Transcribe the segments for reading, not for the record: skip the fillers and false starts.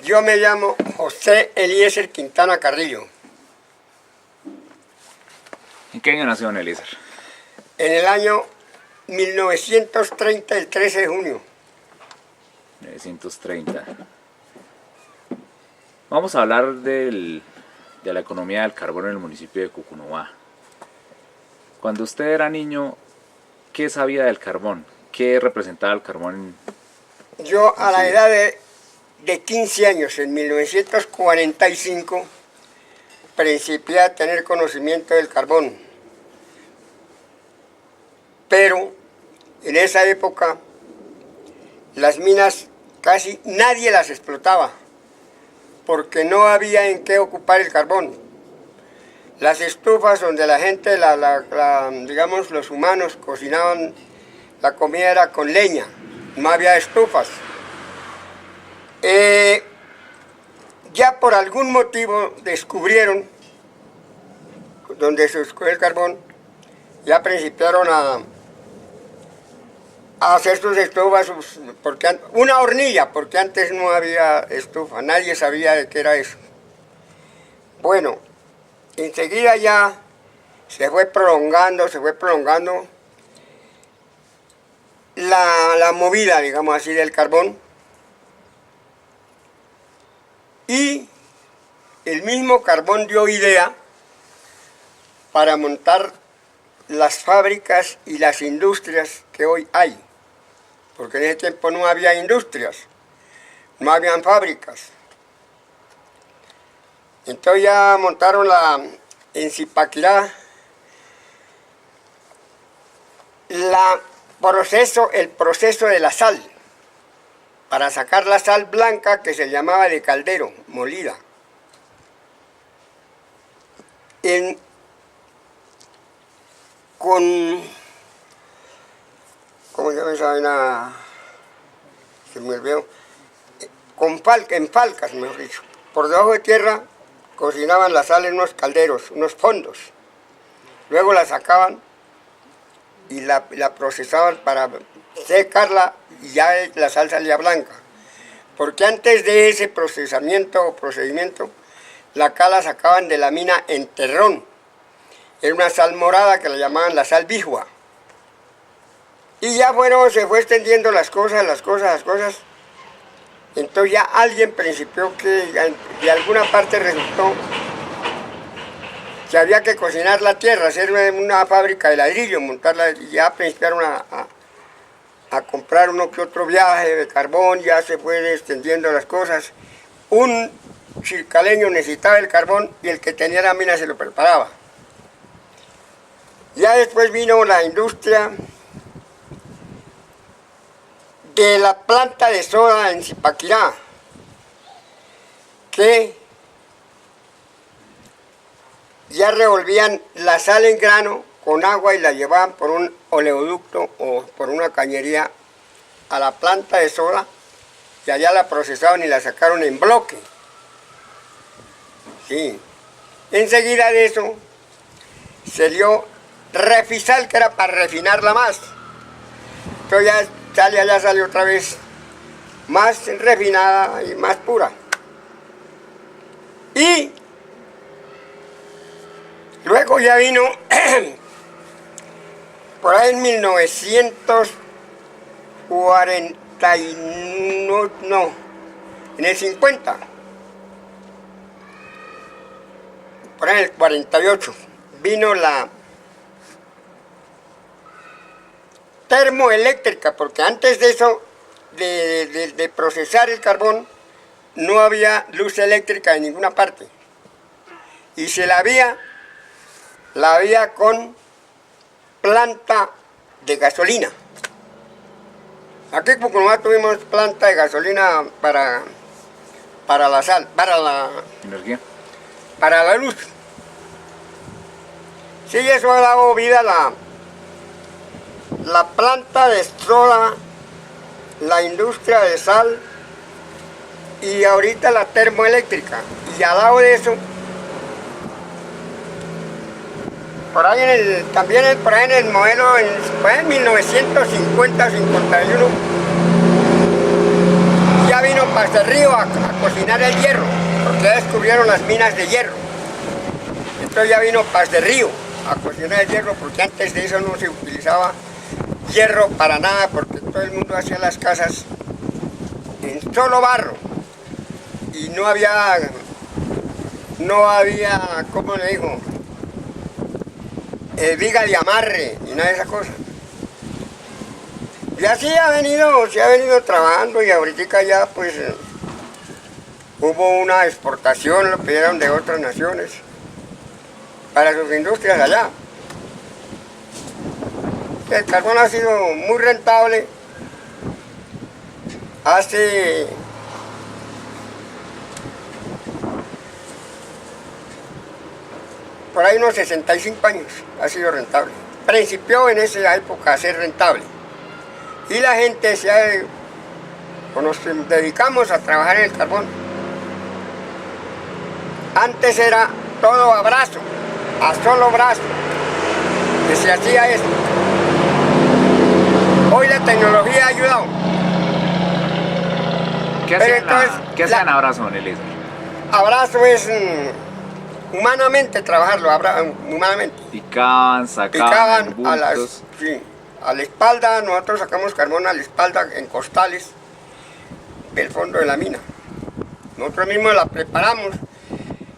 Yo me llamo José Eliezer Quintana Carrillo. ¿En qué año nació don Eliezer? En el año 1930, el 13 de junio. 1930. Vamos a hablar de la economía del carbón en el municipio de Cucunuá. Cuando usted era niño, ¿qué sabía del carbón? ¿Qué representaba el carbón? Yo a la edad de 15 años, en 1945, principié a tener conocimiento del carbón. Pero en esa época las minas casi nadie las explotaba, porque no había en qué ocupar el carbón. Las estufas donde la gente, digamos los humanos, cocinaban la comida era con leña, no había estufas. Ya por algún motivo descubrieron donde se descubrió el carbón, ya principiaron a hacer sus estufas, una hornilla, porque antes no había estufa, nadie sabía de qué era eso. Bueno, enseguida ya se fue prolongando la movida, digamos así, del carbón. Y el mismo carbón dio idea para montar las fábricas y las industrias que hoy hay. Porque en ese tiempo no había industrias, no habían fábricas. Entonces ya montaron en Zipaquirá el proceso de la sal, para sacar la sal blanca que se llamaba de caldero, molida. ¿Cómo se llama esa vaina? Se me olvidó. En falcas, mejor dicho. Por debajo de tierra cocinaban la sal en unos calderos, unos fondos. Luego la sacaban y la procesaban para secarla y ya la sal salía blanca. Porque antes de ese procesamiento o procedimiento, la cal la sacaban de la mina en terrón. Era una sal morada que la llamaban la sal bijua. Y ya bueno, se fue extendiendo las cosas. Entonces ya alguien principió que de alguna parte resultó que había que cocinar la tierra, hacer una fábrica de ladrillo, montarla, y ya principiaron a comprar uno que otro viaje de carbón, ya se fue extendiendo las cosas. Un chircaleño necesitaba el carbón y el que tenía la mina se lo preparaba. Ya después vino la industria de la planta de soda en Zipaquirá, que ya revolvían la sal en grano con agua y la llevaban por un oleoducto o por una cañería a la planta de soda, y allá la procesaban y la sacaron en bloque. Sí. Enseguida de eso se dio Refisal, que era para refinarla más. Entonces ya salió otra vez más refinada y más pura. Y luego ya vino, por ahí en 1940, en el 50, por ahí en el 48, vino la termoeléctrica, porque antes de eso, de procesar el carbón, no había luz eléctrica en ninguna parte. Y si la había con planta de gasolina. Aquí en Cucunuá tuvimos planta de gasolina para la sal, para la ¿Energía? Para la luz. Sí, eso ha dado vida a la planta de soda, la industria de sal y ahorita la termoeléctrica. Y al lado de eso, por ahí también por ahí en el modelo, por ahí en 1950-51, ya había vino para este río a cocinar el hierro, porque ya descubrieron las minas de hierro. Entonces ya vino para este río a cocinar el hierro, porque antes de eso no se utilizaba hierro para nada, porque todo el mundo hacía las casas en solo barro y no había, ¿cómo le digo? Viga de amarre y nada de esas cosas. Y así se ha venido trabajando, y ahorita ya pues hubo una exportación, lo pidieron de otras naciones para sus industrias allá. El carbón ha sido muy rentable hace por ahí unos 65 años, ha sido rentable. Principió en esa época a ser rentable. Y la gente nos dedicamos a trabajar en el carbón. Antes era todo a brazo, a solo brazo, que se hacía esto. Hoy la tecnología ha ayudado. ¿Qué hacían a brazo, don Eliezer? A brazo es humanamente trabajarlo, humanamente. Picaban, sacaban bultos. A la espalda, nosotros sacamos carbón a la espalda en costales del fondo de la mina. Nosotros mismos la preparamos,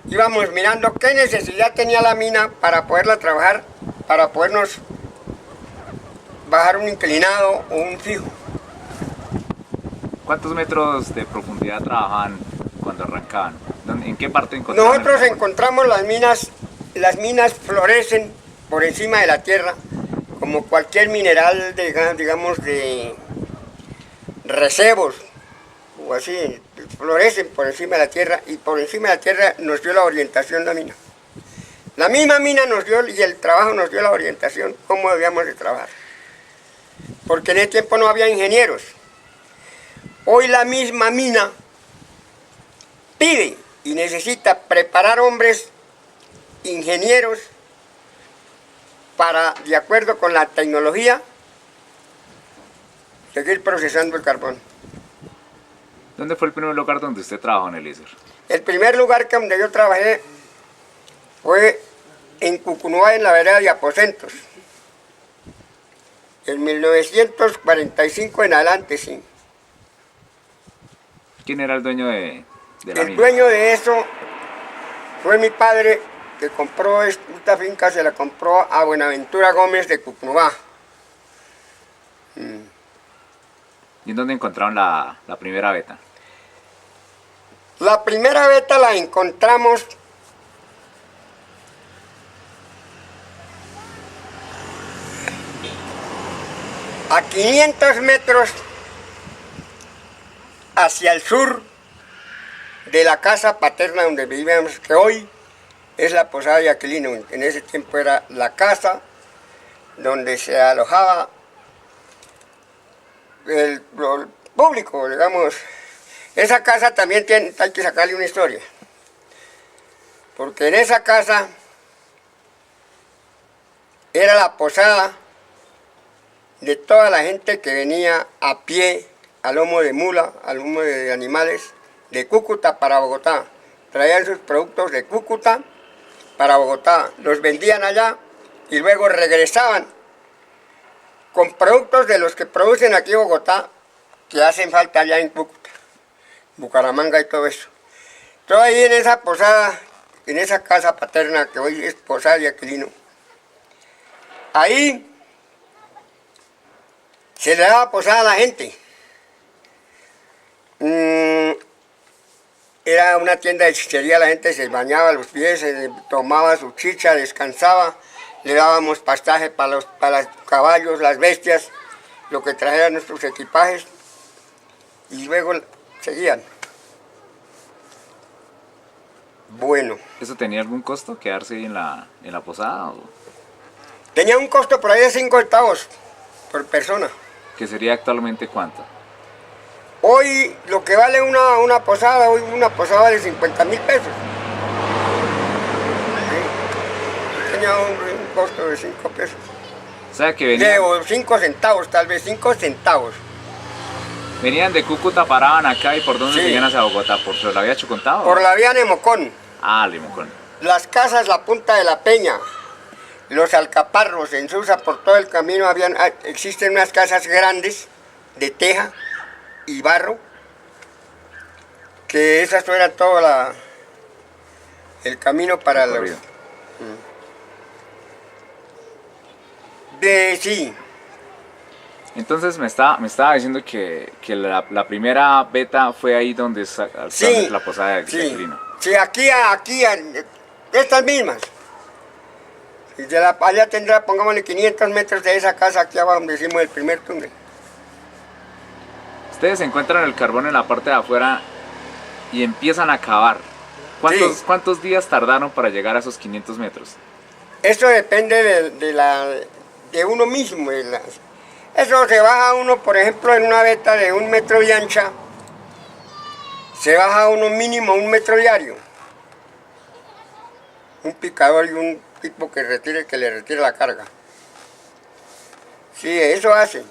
íbamos mirando qué necesidad tenía la mina para poderla trabajar, para podernos bajar un inclinado o un fijo. ¿Cuántos metros de profundidad trabajaban cuando arrancaban? ¿En qué parte encontraban? Nosotros encontramos las minas florecen por encima de la tierra, como cualquier mineral, digamos, de recebos, o así, florecen por encima de la tierra, y por encima de la tierra nos dio la orientación la mina. La misma mina nos dio, y el trabajo nos dio la orientación, cómo debíamos de trabajar. Porque en ese tiempo no había ingenieros. Hoy la misma mina pide y necesita preparar hombres ingenieros para, de acuerdo con la tecnología, seguir procesando el carbón. ¿Dónde fue el primer lugar donde usted trabajó, don Eliezer? El primer lugar donde yo trabajé fue en Cucunuá, en la vereda de Aposentos. En 1945 en adelante, sí. ¿Quién era el dueño de la mina? El dueño de eso fue mi padre, que compró esta finca, se la compró a Buenaventura Gómez de Cucunuá. ¿Y en dónde encontraron la primera veta? La primera veta la encontramos a 500 metros hacia el sur de la casa paterna donde vivíamos, que hoy es la posada de Aquilino. En ese tiempo era la casa donde se alojaba el público, digamos. Esa casa también hay que sacarle una historia, porque en esa casa era la posada de toda la gente que venía a pie, al lomo de mula, al lomo de animales, de Cúcuta para Bogotá. Traían sus productos de Cúcuta para Bogotá, los vendían allá y luego regresaban con productos de los que producen aquí en Bogotá, que hacen falta allá en Cúcuta, Bucaramanga y todo eso. Todo ahí en esa posada, en esa casa paterna que hoy es posada de Aquilino, ahí se le daba posada a la gente. Era una tienda de chichería, la gente se bañaba los pies, se tomaba su chicha, descansaba, le dábamos pastaje para los caballos, las bestias, lo que trajeran nuestros equipajes, y luego seguían. Bueno. ¿Eso tenía algún costo, quedarse ahí en la posada? ¿O? Tenía un costo por ahí de 5 centavos por persona. ¿Que sería actualmente cuánto? Hoy lo que vale una posada, hoy una posada vale 50.000 pesos. Sí. Tenía un costo de 5 pesos. O sea que venía... O 5 centavos, tal vez 5 centavos. Venían de Cúcuta, paraban acá y ¿por dónde Sí. seguían hacia Bogotá? ¿Por la vía Chucontá? Por la vía Nemocón, Ah, Limocón. las casas, la Punta de la Peña, los alcaparros en Susa, por todo el camino existen unas casas grandes de teja y barro, que esas eran todo el camino para los... Recorrido. Sí, Entonces me estaba diciendo que la primera beta fue ahí donde actualmente la posada de sí, Aquilino. sí, aquí, estas mismas. Y allá tendrá, pongámosle 500 metros de esa casa aquí abajo donde hicimos el primer túnel. Ustedes encuentran el carbón en la parte de afuera y empiezan a cavar. Sí. ¿Cuántos días tardaron para llegar a esos 500 metros? Eso depende de uno mismo. Eso se baja uno, por ejemplo, en una veta de 1 metro de ancha, se baja uno mínimo 1 metro diario. Un picador y un tipo que le retire la carga. Sí, eso hace.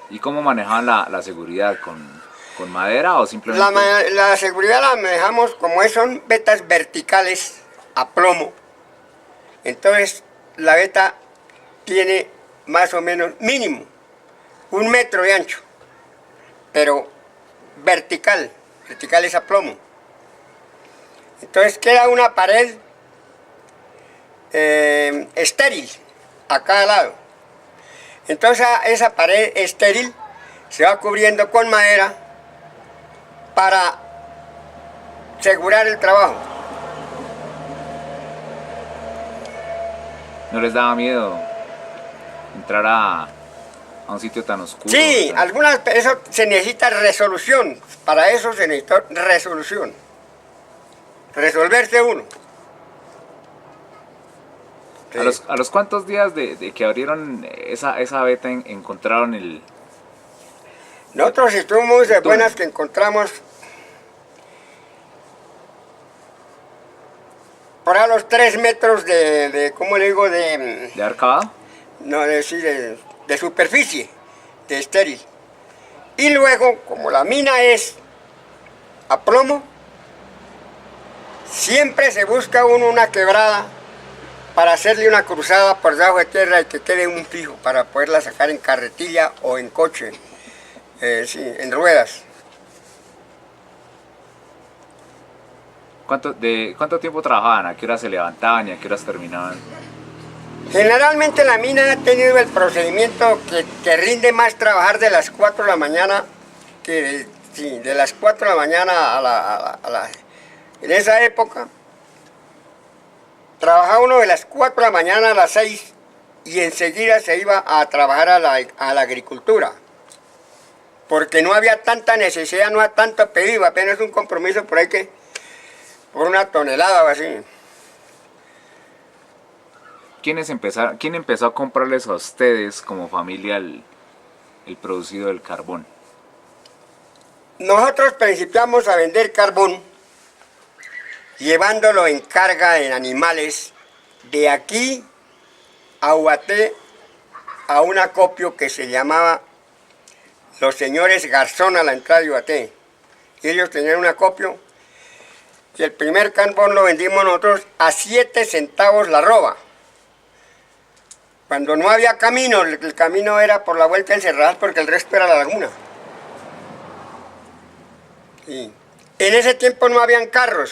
¿Y cómo manejaban la seguridad? ¿Con madera o simplemente...? La seguridad la manejamos como son vetas verticales a plomo. Entonces la veta tiene más o menos mínimo 1 metro de ancho, pero vertical es a plomo. Entonces queda una pared estéril a cada lado. Entonces esa pared estéril se va cubriendo con madera para asegurar el trabajo. ¿No les daba miedo entrar a un sitio tan oscuro? Sí, eso se necesita resolución. Para eso se necesita resolución. Resolverse uno. Sí. ¿A los cuántos días de que abrieron esa beta encontraron el...? Nosotros estuvimos de buenas que encontramos por a los 3 metros ¿cómo le digo? ¿De haber cavado? No, de superficie, de estéril. Y luego, como la mina es a plomo, siempre se busca una quebrada para hacerle una cruzada por debajo de tierra y que quede un fijo para poderla sacar en carretilla o en coche, sí, en ruedas. ¿Cuánto tiempo trabajaban? ¿A qué horas se levantaban y a qué horas terminaban? Generalmente la mina ha tenido el procedimiento que rinde más trabajar de las 4 de la mañana, de las 4 de la mañana en esa época, trabajaba uno de las 4 de la mañana a las 6 y enseguida se iba a trabajar a la agricultura, porque no había tanta necesidad, no había tanto pedido, apenas un compromiso por ahí por 1 tonelada o así. ¿Quién empezó a comprarles a ustedes como familia el producido del carbón? Nosotros principiamos a vender carbón llevándolo en carga en animales de aquí a Ubaté a un acopio que se llamaba Los Señores Garzón a la entrada de Ubaté. Y ellos tenían un acopio y el primer carbón lo vendimos nosotros a 7 centavos la arroba. Cuando no había camino, el camino era por la vuelta del Cerral porque el resto era la laguna. Sí. En ese tiempo no habían carros,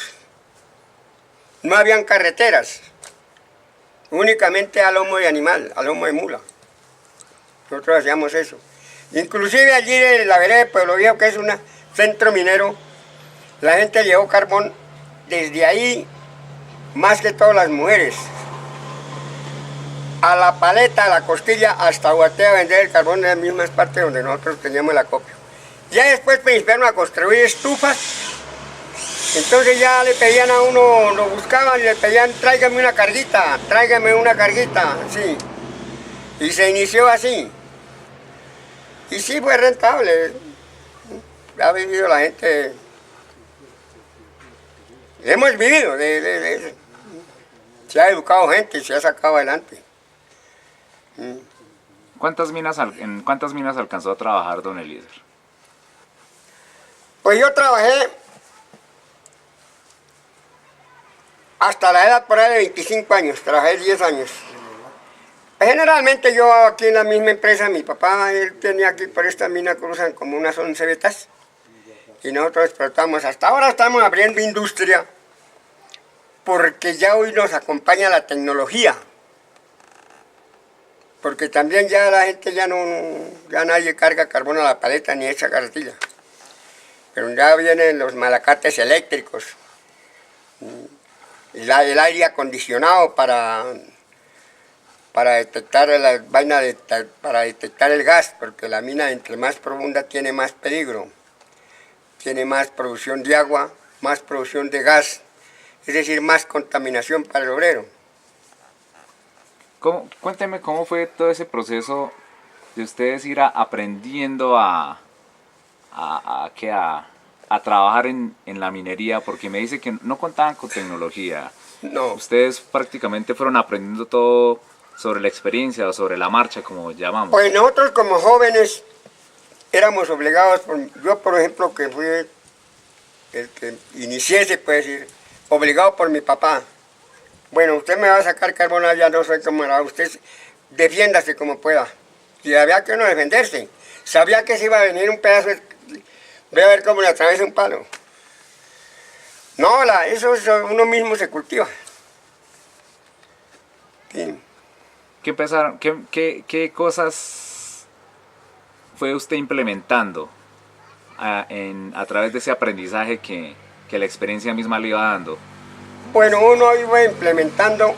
no habían carreteras, únicamente a lomo de animal, a lomo de mula. Nosotros hacíamos eso. Inclusive allí en la vereda de Pueblo Viejo, que es un centro minero, la gente llevó carbón desde ahí, más que todas las mujeres, a la paleta, a la costilla, hasta Ubaté a vender el carbón en las mismas partes donde nosotros teníamos el acopio. Ya después principiaron a construir estufas, entonces ya le pedían a uno, lo buscaban y le pedían tráigame una carguita, sí. Y se inició así. Y sí fue rentable, ha vivido la gente, hemos vivido de eso. Se ha educado gente y se ha sacado adelante. ¿En cuántas minas alcanzó a trabajar don Eliezer? Pues yo trabajé hasta la edad por ahí de 25 años, trabajé 10 años. Generalmente yo aquí en la misma empresa, mi papá, él tenía aquí por esta mina, cruzan como unas 11 vetas. Y nosotros explotamos. Hasta ahora estamos abriendo industria, porque ya hoy nos acompaña la tecnología. Porque también ya la gente ya nadie carga carbón a la paleta ni echa carretilla. Pero ya vienen los malacates eléctricos, el aire acondicionado para detectar la vaina, para detectar el gas, porque la mina entre más profunda tiene más peligro, tiene más producción de agua, más producción de gas, es decir, más contaminación para el obrero. Cuénteme cómo fue todo ese proceso de ustedes ir aprendiendo a trabajar en la minería, porque me dice que no contaban con tecnología. No. Ustedes prácticamente fueron aprendiendo todo sobre la experiencia o sobre la marcha, como llamamos. Pues nosotros como jóvenes éramos obligados, yo por ejemplo que fui el que inicié, se puede decir, obligado por mi papá. Bueno, usted me va a sacar carbón, ya no soy camarada, usted defiéndase como pueda. Y había que uno defenderse. Sabía que se iba a venir un pedazo de... Voy a ver cómo le atraviesa un palo. No, eso uno mismo se cultiva. Sí. ¿Qué cosas fue usted implementando a través de ese aprendizaje que la experiencia misma le iba dando? Bueno, uno iba implementando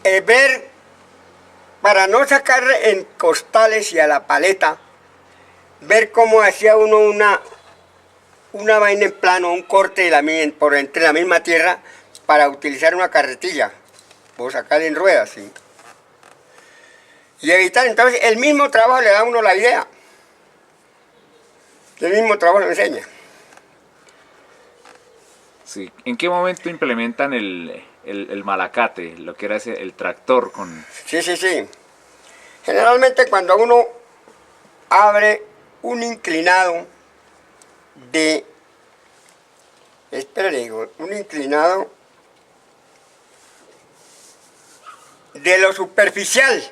ver, para no sacar en costales y a la paleta, ver cómo hacía uno una vaina en plano, un corte por entre la misma tierra para utilizar una carretilla o sacar en ruedas, ¿sí? Y evitar, entonces, el mismo trabajo le da a uno la idea. El mismo trabajo lo enseña. Sí. ¿En qué momento implementan el malacate, lo que era el tractor con...? Sí. Generalmente cuando uno abre un inclinado un inclinado de lo superficial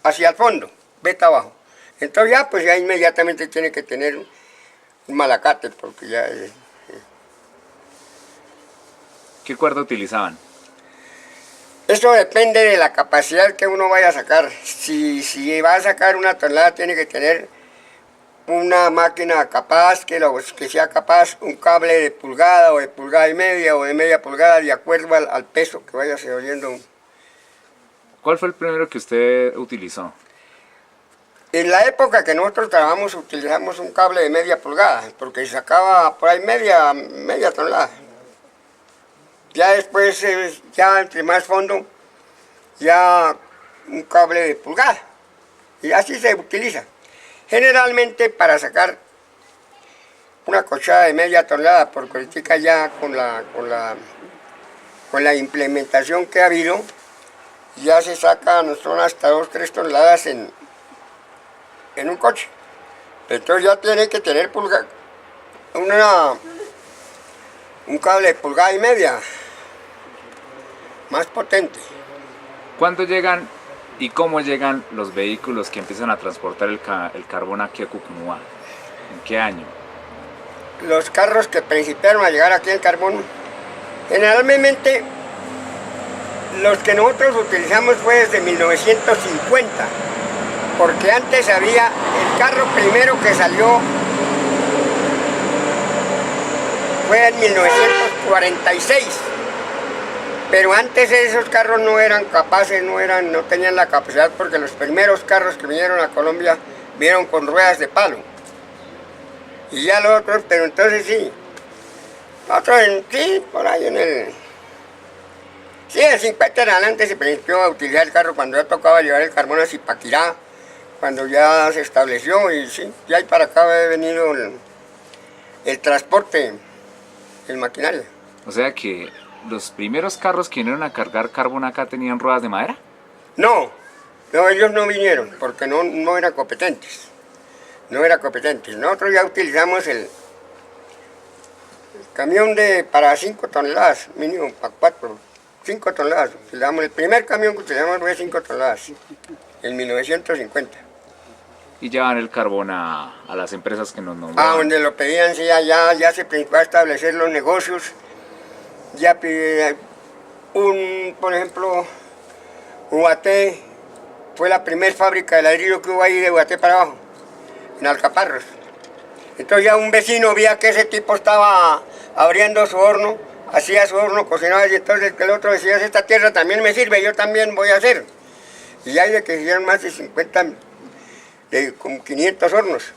hacia el fondo, vete abajo. Entonces ya inmediatamente tiene que tener un malacate, porque ya... ¿Qué cuerda utilizaban? Eso depende de la capacidad que uno vaya a sacar. Si va a sacar una tonelada, tiene que tener una máquina capaz, que sea capaz, un cable de pulgada o de pulgada y media o de media pulgada, de acuerdo al peso que vaya oyendo. ¿Cuál fue el primero que usted utilizó? En la época que nosotros trabajamos utilizamos un cable de media pulgada, porque sacaba por ahí media tonelada. Ya después, ya entre más fondo, ya un cable de pulgada. Y así se utiliza. Generalmente para sacar una cochada de media tonelada, porque ahorita ya con la implementación que ha habido, ya se sacan, son hasta 2-3 toneladas en un coche. Entonces ya tiene que tener un cable de pulgada y media, más potente. ¿Cuándo llegan y cómo llegan los vehículos que empiezan a transportar el carbón aquí a Cucunúa? ¿En qué año? Los carros que principiaron a llegar aquí al carbón, generalmente los que nosotros utilizamos fue desde 1950, porque antes había el carro primero que salió fue en 1946. Pero antes esos carros no eran capaces, no tenían la capacidad, porque los primeros carros que vinieron a Colombia vinieron con ruedas de palo. Y ya los otros, pero entonces sí. Por ahí en el... Sí, en el 50 en adelante se principió a utilizar el carro cuando ya tocaba llevar el carbón a Zipaquirá, cuando ya se estableció, y sí, ya ahí para acá ha venido el transporte, el maquinaria. O sea que los primeros carros que vinieron a cargar carbón acá tenían ruedas de madera? No, no, ellos no vinieron porque no eran competentes. No eran competentes. Nosotros ya utilizamos el camión para 5 toneladas, mínimo para 4, 5 toneladas. Utilizamos, el primer camión que utilizamos fue 5 toneladas, en 1950. Y llevan el carbón a las empresas que nos Ah, nombraban. donde lo pedían, sí, ya se principió a establecer los negocios. Ya por ejemplo, Ubaté fue la primera fábrica de ladrillo que hubo ahí de Ubaté para abajo, en Alcaparros. Entonces ya un vecino veía que ese tipo estaba abriendo su horno, hacía su horno, cocinaba, y entonces el otro decía, esta tierra también me sirve, yo también voy a hacer. Y hay de que hicieron más de 50, de como 500 hornos.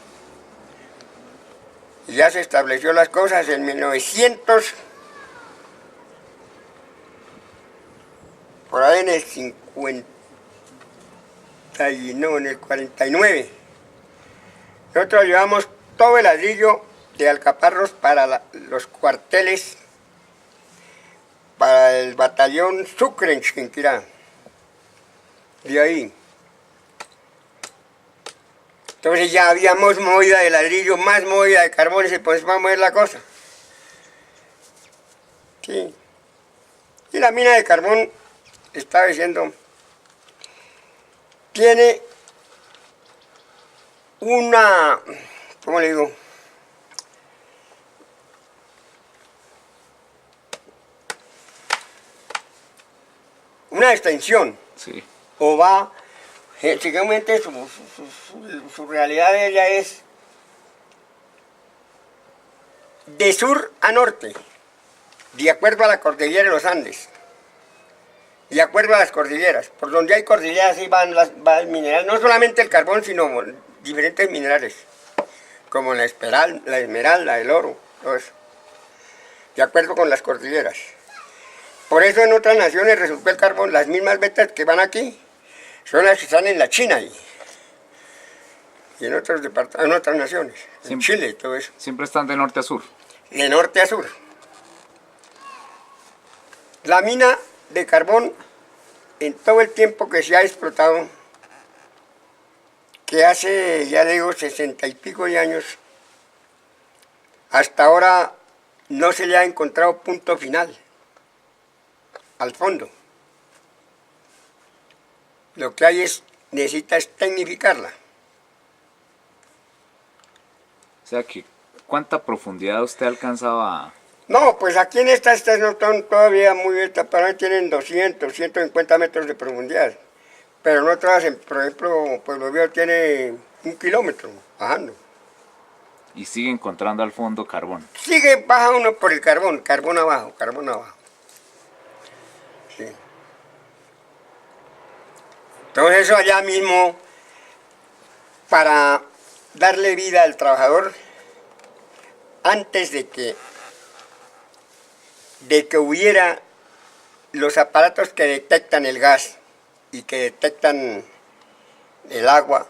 Y ya se estableció las cosas en 1900, por ahí en el 50, no, en el 49. Nosotros llevamos todo el ladrillo de Alcaparros para los cuarteles, para el batallón Sucre en Chiquinquirá. De ahí. Entonces ya habíamos movida de ladrillo, más movida de carbón y se podía mover la cosa. Sí. Y la mina de carbón, estaba diciendo, tiene una, ¿cómo le digo? Una extensión. Sí. O va, generalmente su realidad de ella es de sur a norte, de acuerdo a la cordillera de los Andes, de acuerdo a las cordilleras. Por donde hay cordilleras sí va el mineral, no solamente el carbón, sino diferentes minerales, como la esmeralda, el oro, todo eso, de acuerdo con las cordilleras. Por eso en otras naciones resultó el carbón, las mismas vetas que van aquí, son las que están en la China y en otras naciones, en Chile y todo eso. Siempre están de norte a sur. De norte a sur. La mina de carbón, en todo el tiempo que se ha explotado, que hace, ya digo, 60 y pico de años, hasta ahora no se le ha encontrado punto final al fondo. Lo que hay necesita tecnificarla. O sea que, ¿cuánta profundidad usted alcanzaba? No, pues aquí en estas no están todavía muy altas, para mí tienen 200, 150 metros de profundidad. Pero en otras, por ejemplo, Pueblo Viejo tiene 1 kilómetro bajando. Y sigue encontrando al fondo carbón. Sigue, baja uno por el carbón, carbón abajo, carbón abajo. Sí. Entonces eso allá mismo, para darle vida al trabajador, antes de que hubiera los aparatos que detectan el gas y que detectan el agua,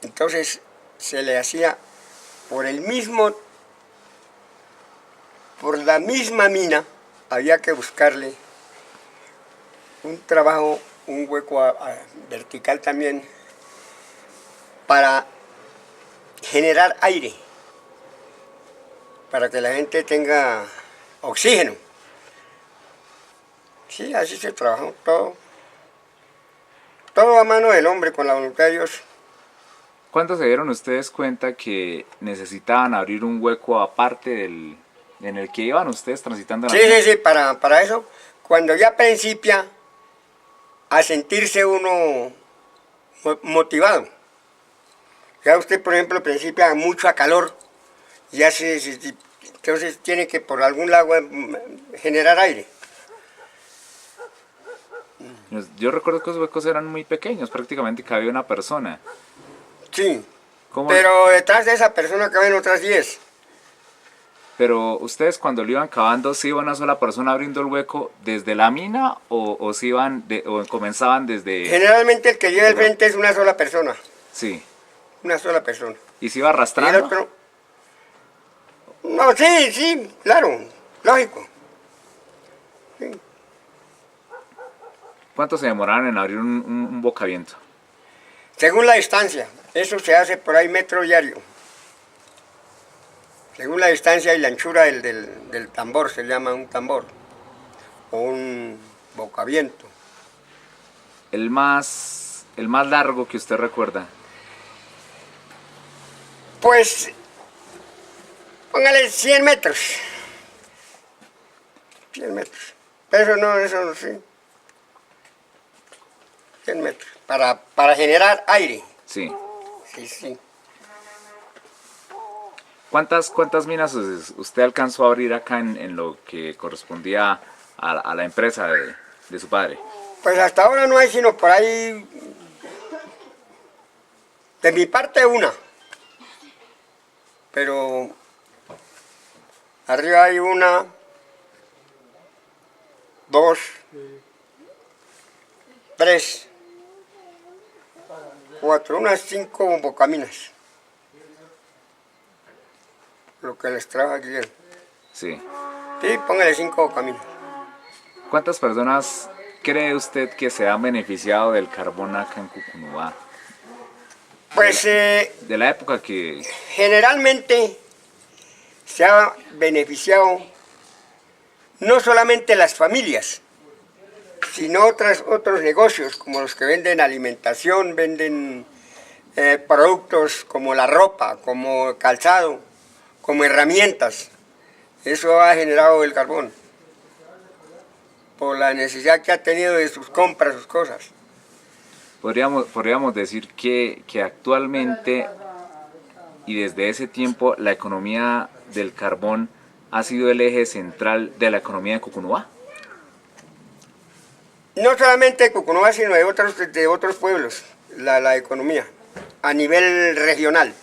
entonces se le hacía por la misma mina, había que buscarle un trabajo, un hueco vertical también, para generar aire, para que la gente tenga oxígeno. Sí, así se trabajó todo a mano del hombre, con la voluntad de Dios. ¿Cuándo se dieron ustedes cuenta que necesitaban abrir un hueco aparte en el que iban ustedes transitando la mina? Sí, para eso, cuando ya principia a sentirse uno motivado. Ya usted, por ejemplo, principia mucho a calor, entonces tiene que por algún lado generar aire. Yo recuerdo que los huecos eran muy pequeños, prácticamente cabía una persona. Sí, ¿Cómo? pero detrás de esa persona caben otras 10. Pero ustedes cuando lo iban cavando, ¿sí iba una sola persona abriendo el hueco desde la mina o sí iban o comenzaban desde...? Generalmente el que lleva el frente es una sola persona. Sí. Una sola persona. ¿Y se iba Y el arrastrando? otro... No, sí, claro, lógico. Sí. ¿Cuánto se demoraron en abrir un bocaviento? Según la distancia, eso se hace por ahí metro diario. Según la distancia y la anchura del tambor, se llama un tambor o un bocaviento. El más largo que usted recuerda. Pues, póngale 100 metros. 100 metros. Eso no, sí. 100 metros. Para generar aire. Sí. Sí. ¿Cuántas minas usted alcanzó a abrir acá en lo que correspondía a la empresa de su padre? Pues hasta ahora no hay sino por ahí, de mi parte una. Pero arriba hay 1, 2, 3, 4, unas 5 bocaminas. Lo que les trajo aquí. Sí. Sí, póngale 5 bocaminas. ¿Cuántas personas cree usted que se han beneficiado del carbón acá en Cucunúa? Pues De la época que... generalmente se ha beneficiado no solamente las familias, sino otros negocios, como los que venden alimentación, venden productos como la ropa, como calzado, como herramientas. Eso ha generado el carbón, por la necesidad que ha tenido de sus compras, sus cosas. Podríamos decir que actualmente y desde ese tiempo la economía del carbón ha sido el eje central de la economía de Cucunúa. No solamente de Cucunúa, sino de otros pueblos, la economía, a nivel regional.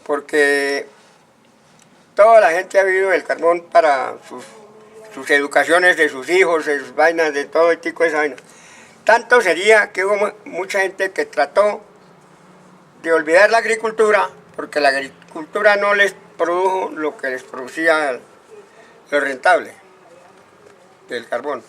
Porque toda la gente ha vivido el carbón para sus educaciones de sus hijos, de sus vainas, de todo tipo de esa vaina. Tanto sería que hubo mucha gente que trató de olvidar la agricultura, porque la agricultura no les produjo lo que les producía lo rentable del carbón.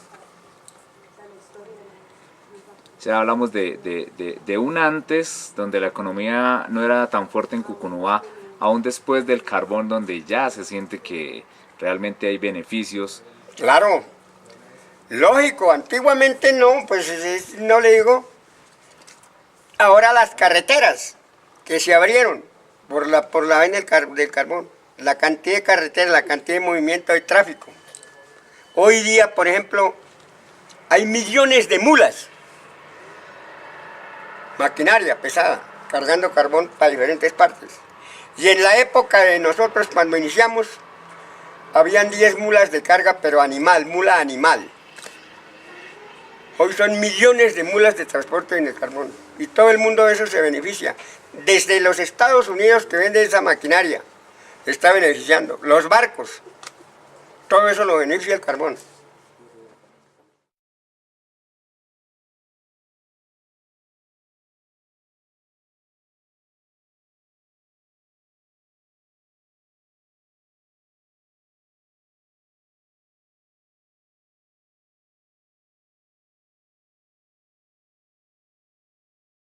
O sea, hablamos de un antes donde la economía no era tan fuerte en Cucunúa, a un después del carbón donde ya se siente que realmente hay beneficios. Claro, lógico, antiguamente no, pues no le digo. Ahora las carreteras que se abrieron por la vaina del carbón, la cantidad de carreteras, la cantidad de movimiento de tráfico. Hoy día, por ejemplo, hay millones de mulas, maquinaria pesada, cargando carbón para diferentes partes. Y en la época de nosotros, cuando iniciamos, habían 10 mulas de carga, pero mula animal. Hoy son millones de mulas de transporte en el carbón. Y todo el mundo de eso se beneficia. Desde los Estados Unidos, que venden esa maquinaria, está beneficiando. Los barcos, todo eso lo beneficia el carbón.